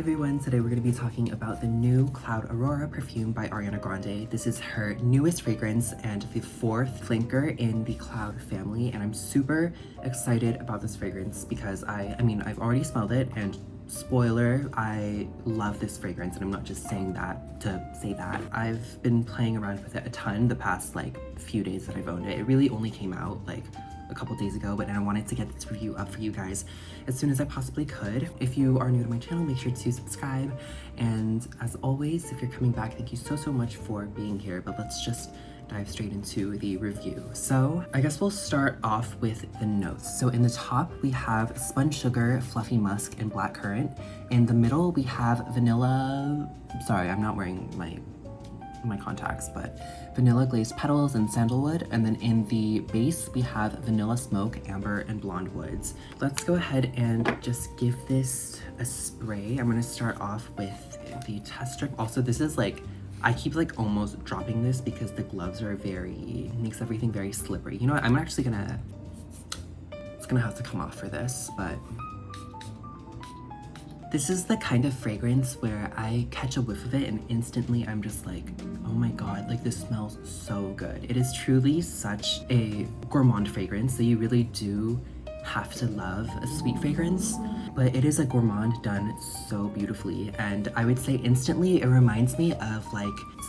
everyone, today we're going to be talking about the new Cloud Aurora perfume by Ariana Grande. This is her newest fragrance and the fourth flanker in the Cloud family, and I'm super excited about this fragrance because I've already smelled it, and spoiler, I love this fragrance, and I'm not just saying that to say that. I've been playing around with it a ton the past few days that I've owned it. It really only came out a couple days ago, but I wanted to get this review up for you guys as soon as I possibly could. If you are new to my channel, make sure to subscribe, and as always, if you're coming back, thank you so much for being here. But let's just dive straight into the review. So I guess we'll start off with the notes. So in the top we have spun sugar, fluffy musk, and blackcurrant. In the middle we have vanilla, sorry, I'm not wearing my contacts, but vanilla glazed petals and sandalwood. And then in the base we have vanilla smoke, amber, and blonde woods. Let's go ahead and just give this a spray. I'm gonna start off with the test strip. Also, this is I keep almost dropping this because the gloves are makes everything very slippery. You know what, I'm actually it's gonna have to come off for this, but this is the kind of fragrance where I catch a whiff of it and instantly I'm just like, oh my god, this smells so good. It is truly such a gourmand fragrance that you really do have to love a sweet fragrance, but it is a gourmand done so beautifully, and I would say instantly it reminds me of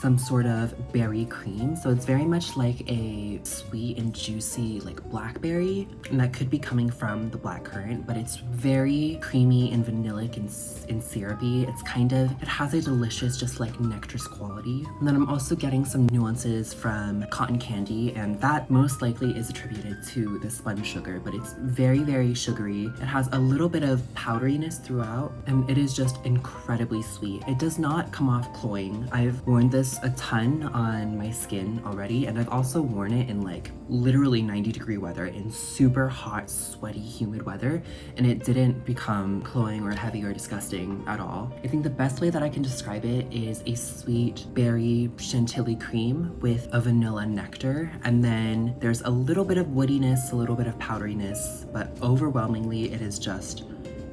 some sort of berry cream. So it's very much like a sweet and juicy blackberry, and that could be coming from the blackcurrant, but it's very creamy and vanillic and syrupy. It has a delicious just nectarous quality. And then I'm also getting some nuances from cotton candy, and that most likely is attributed to the spun sugar, but it's very sugary. It has a little bit of powderiness throughout, and it is just incredibly sweet. It does not come off cloying. I've worn this a ton on my skin already, and I've also worn it in literally 90-degree weather, in super hot, sweaty, humid weather, and it didn't become cloying or heavy or disgusting at all. I think the best way that I can describe it is a sweet berry chantilly cream with a vanilla nectar, and then there's a little bit of woodiness, a little bit of powderiness, but overwhelmingly it is just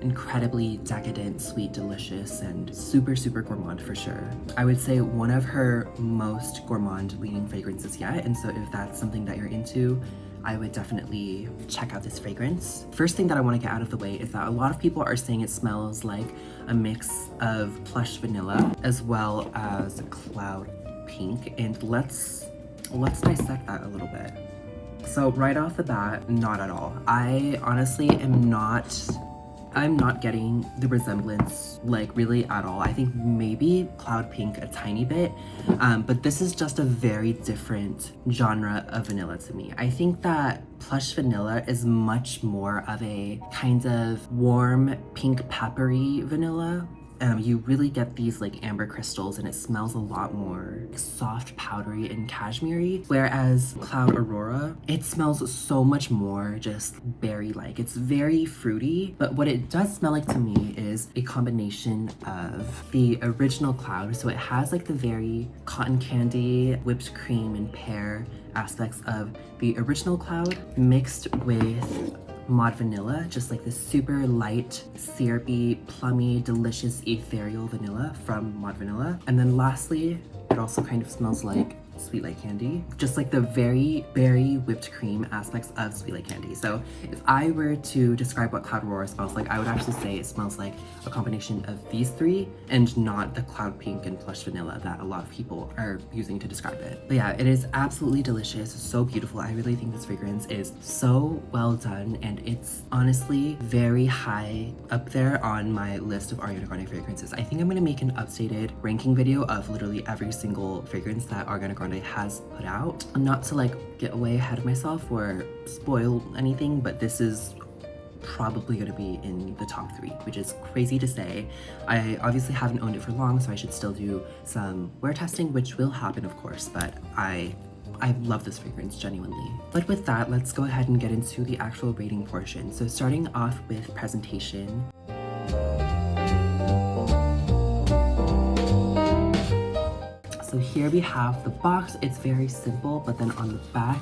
incredibly decadent, sweet, delicious, and super gourmand for sure. I would say one of her most gourmand leaning fragrances yet, and so if that's something that you're into, I would definitely check out this fragrance. First thing that I want to get out of the way is that a lot of people are saying it smells like a mix of plush vanilla as well as cloud pink, and let's dissect that a little bit. So right off the bat, not at all. I honestly I'm not getting the resemblance really at all. I think maybe cloud pink a tiny bit, but this is just a very different genre of vanilla to me. I think that plush vanilla is much more of a kind of warm pink peppery vanilla. You really get these amber crystals, and it smells a lot more soft, powdery, and cashmere-y. Whereas Cloud Aurora, it smells so much more just berry-like. It's very fruity, but what it does smell like to me is a combination of the original Cloud. So it has the very cotton candy, whipped cream, and pear aspects of the original Cloud mixed with mod vanilla, just this super light, syrupy, plummy, delicious, ethereal vanilla from mod vanilla. And then lastly, it also kind of smells like Sweet Like Candy, just the very berry whipped cream aspects of Sweet Like Candy. So if I were to describe what Cloud Aurora smells like, I would actually say it smells like a combination of these three and not the cloud pink and plush vanilla that a lot of people are using to describe it. But yeah, it is absolutely delicious, so beautiful. I really think this fragrance is so well done, and it's honestly very high up there on my list of Ariana Grande fragrances. I think I'm gonna make an updated ranking video of literally every single fragrance that Ariana Grande has put out. Not to get way ahead of myself or spoil anything, but this is probably going to be in the top 3, which is crazy to say. I obviously haven't owned it for long, so I should still do some wear testing, which will happen of course, but I love this fragrance genuinely. But with that, let's go ahead and get into the actual rating portion. So starting off with presentation. So here we have the box. It's very simple, but then on the back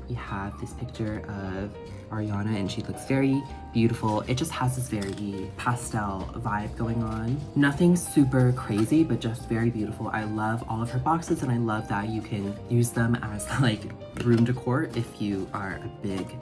We have this picture of Ariana and she looks very beautiful. It just has this very pastel vibe going on. Nothing super crazy, but just very beautiful. I love all of her boxes and I love that you can use them as like room decor if you are a big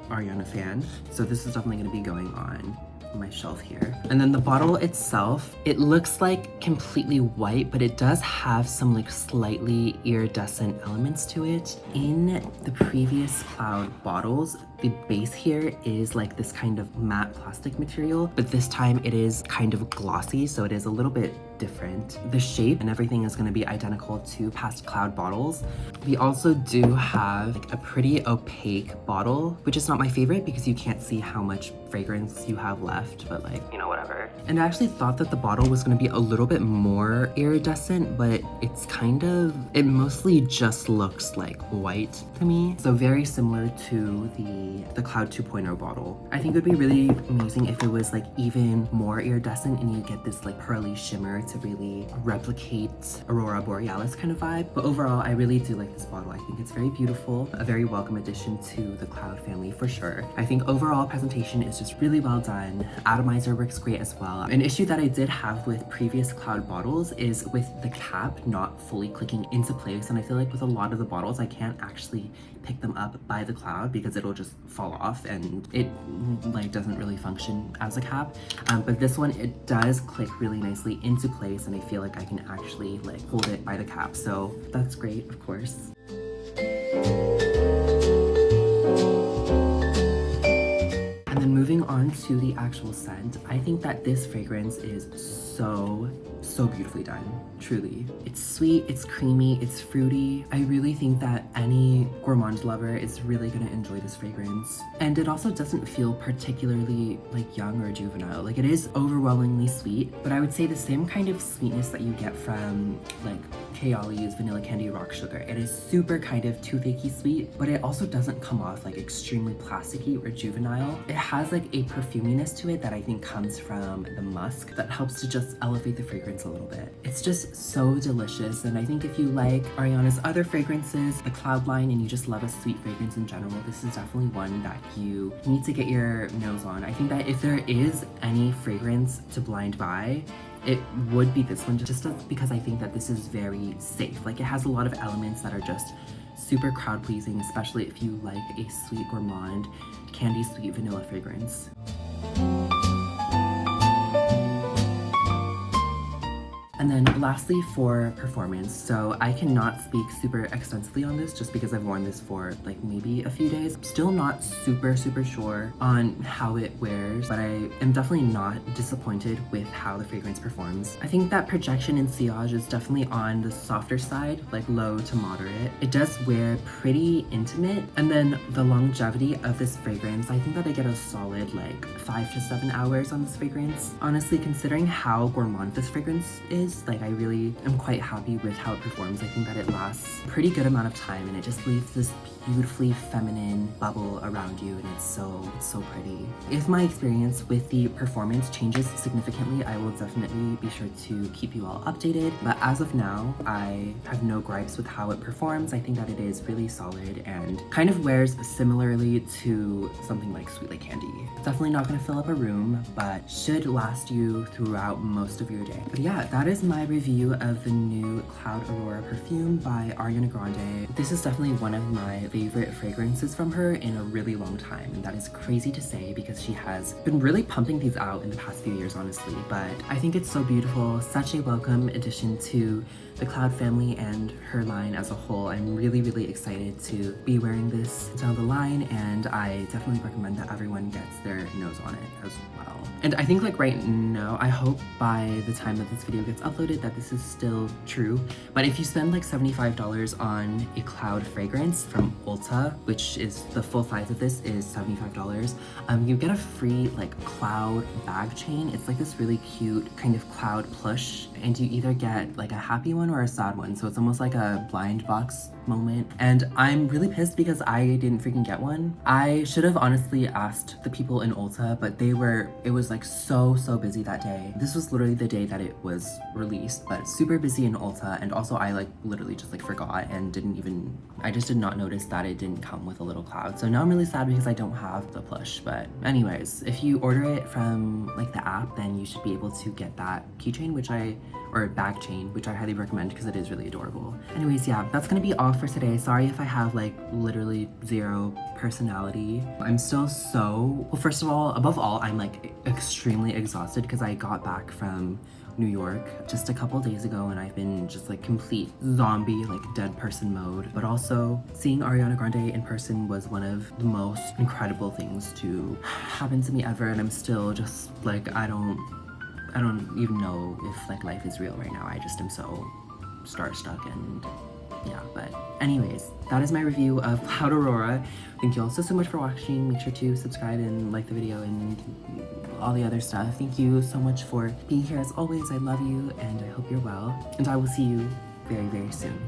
Ariana fan. So this is definitely gonna be going on my shelf here. And then the bottle itself, it looks like completely white, but it does have some like slightly iridescent elements to it. In the previous Cloud bottles, the base here is like this kind of matte plastic material, but this time it is kind of glossy, so it is a little bit different. The shape and everything is going to be identical to past Cloud bottles. We also do have like a pretty opaque bottle, which is not my favorite because you can't see how much fragrance you have left, but like, you know, whatever. And I actually thought that the bottle was going to be a little bit more iridescent, but it's kind of, it mostly just looks like white to me. So very similar to the Cloud 2.0 bottle. I think it would be really amazing if it was like even more iridescent and you get this like pearly shimmer to really replicate Aurora Borealis kind of vibe. But overall, I really do like this bottle. I think it's very beautiful, a very welcome addition to the Cloud family for sure. I think overall presentation is just really well done. Atomizer works great as well. An issue that I did have with previous Cloud bottles is with the cap not fully clicking into place, and I feel like with a lot of the bottles I can't actually pick them up by the Cloud because it'll just fall off and it like doesn't really function as a cap. But this one, it does click really nicely into place and I feel like I can actually like hold it by the cap, so that's great, of course. And then moving on to the actual scent, I think that this fragrance is so beautifully done, truly. It's sweet, it's creamy, it's fruity. I really think that any gourmand lover is really gonna enjoy this fragrance. And it also doesn't feel particularly like young or juvenile. Like it is overwhelmingly sweet, but I would say the same kind of sweetness that you get from like Kayali's Vanilla Candy Rock Sugar. It is super kind of toothache sweet, but it also doesn't come off like extremely plasticky or juvenile. It has like a perfuminess to it that I think comes from the musk that helps to just elevate the fragrance a little bit. It's just so delicious, and I think if you like Ariana's other fragrances, the Cloud line, and you just love a sweet fragrance in general, this is definitely one that you need to get your nose on. I think that if there is any fragrance to blind buy, it would be this one, just because I think that this is very safe. Like it has a lot of elements that are just super crowd pleasing, especially if you like a sweet gourmand candy sweet vanilla fragrance. And then lastly for performance, so I cannot speak super extensively on this just because I've worn this for like maybe a few days. I'm still not super sure on how it wears, but I am definitely not disappointed with how the fragrance performs. I think that projection and sillage is definitely on the softer side, like low to moderate. It does wear pretty intimate, and then the longevity of this fragrance, I think that I get a solid like 5 to 7 hours on this fragrance. Honestly, considering how gourmand this fragrance is, like I really am quite happy with how it performs. I think that it lasts a pretty good amount of time and it just leaves this beautifully feminine bubble around you, and it's so pretty. If my experience with the performance changes significantly, I will definitely be sure to keep you all updated, but as of now I have no gripes with how it performs. I think that it is really solid and kind of wears similarly to something like Sweet Like Candy. Definitely not going to fill up a room, but should last you throughout most of your day. But yeah, that is my review of the new Cloud Aurora perfume by Ariana Grande. This is definitely one of my favorite fragrances from her in a really long time, and that is crazy to say because she has been really pumping these out in the past few years, honestly. But I think it's so beautiful, such a welcome addition to the Cloud family and her line as a whole. I'm really excited to be wearing this down the line, and I definitely recommend that everyone gets their nose on it as well. And I think like right now, I hope by the time that this video gets uploaded that this is still true, but if you spend like $75 on a Cloud fragrance from Ulta, which is the full size of this is $75, you get a free like Cloud bag chain. It's like this really cute kind of Cloud plush, and you either get like a happy one or a sad one, so it's almost like a blind box moment. And I'm really pissed because I didn't freaking get one. I should have honestly asked the people in Ulta, but it was like so busy that day. This was literally the day that it was released, but super busy in Ulta. And also I like literally just like forgot and I just did not notice that it didn't come with a little cloud. So now I'm really sad because I don't have the plush. But anyways, if you order it from like the app, then you should be able to get that keychain, or bag chain, which I highly recommend because it is really adorable. Anyways, yeah, that's gonna be all for today. Sorry if I have like literally zero personality. I'm still well, first of all, above all, I'm like extremely exhausted because I got back from New York just a couple days ago and I've been just like complete zombie, like dead person mode. But also seeing Ariana Grande in person was one of the most incredible things to happen to me ever, and I'm still just like, I don't even know if like life is real right now. I just am so starstruck, and yeah. But anyways, that is my review of Cloud Aurora. Thank you all so much for watching. Make sure to subscribe and like the video and all the other stuff. Thank you so much for being here as always. I love you and I hope you're well, and I will see you very soon.